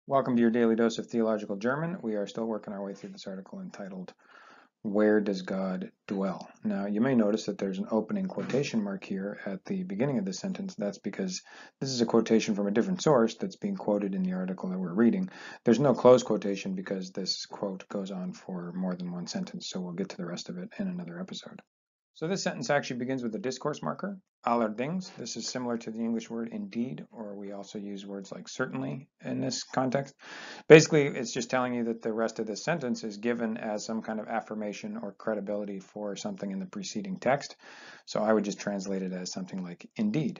Welcome to your daily dose of theological German. We are still working our way through this article entitled, Where Does God Dwell? Now, you may notice that there's an opening quotation mark here at the beginning of the sentence. That's because this is a quotation from a different source that's being quoted in the article that we're reading. There's no close quotation because this quote goes on for more than one sentence, so we'll get to the rest of it in another episode. So this sentence actually begins with a discourse marker, allerdings. This is similar to the English word indeed, or we also use words like certainly in this context. Basically, it's just telling you that the rest of this sentence is given as some kind of affirmation or credibility for something in the preceding text. So I would just translate it as something like indeed.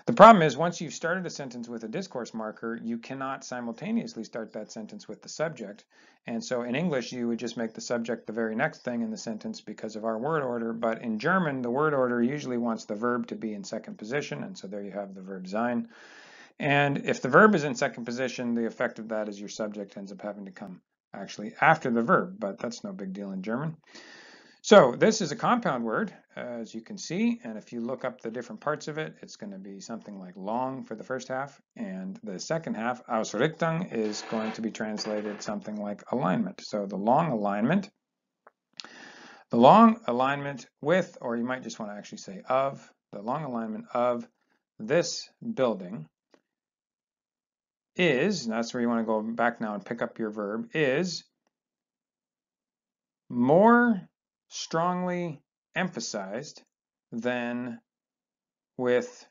The problem is once you've started a sentence with a discourse marker, you cannot simultaneously start that sentence with the subject. And so in English, you would just make the subject the very next thing in the sentence because of our word order. But in German, the word order usually wants the verb to be in second position. And so there you have the verb sein. And if the verb is in second position, the effect of that is your subject ends up having to come actually after the verb. But that's no big deal in German. So this is a compound word, as you can see, and if you look up the different parts of it, it's going to be something like long for the first half, and the second half, Ausrichtung, is going to be translated something like alignment. So the long alignment with, or you might just want to actually say of, the long alignment of this building is, and that's where you want to go back now and pick up your verb, is more strongly emphasized than with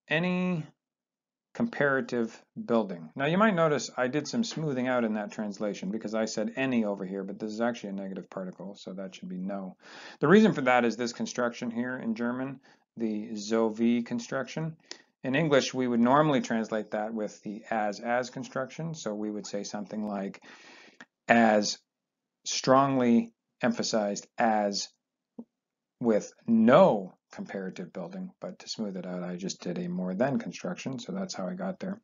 any comparative building. Now you might notice I did some smoothing out in that translation because I said any over here, but this is actually a negative particle, so that should be no. The reason for that is this construction here in German, the so wie construction. In English, we would normally translate that with the as construction, so we would say something like as strongly emphasized as with no comparative building, but to smooth it out, I just did a more than construction, so that's how I got there.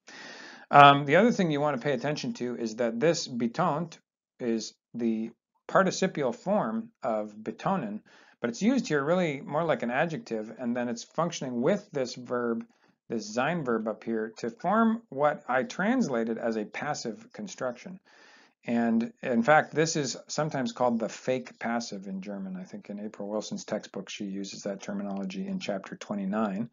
The other thing you want to pay attention to is that this betont is the participial form of betonen, but it's used here really more like an adjective, and then it's functioning with this verb, this sein verb up here, to form what I translated as a passive construction. And in fact, this is sometimes called the fake passive in German. I think in April Wilson's textbook, she uses that terminology in chapter 29.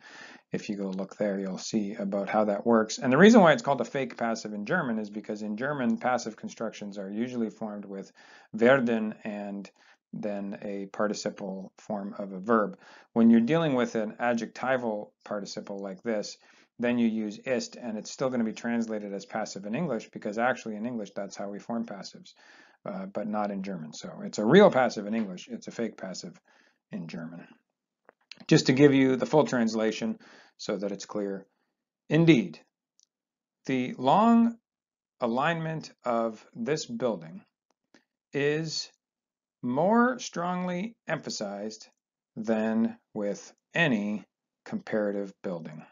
If you go look there, you'll see about how that works. And the reason why it's called a fake passive in German is because in German, passive constructions are usually formed with werden and then a participle form of a verb. When you're dealing with an adjectival participle like this, then you use ist, and it's still going to be translated as passive in English because actually in English that's how we form passives, but not in German. So it's a real passive in English, it's a fake passive in German. Just to give you the full translation so that it's clear. Indeed, the long alignment of this building is more strongly emphasized than with any comparative building.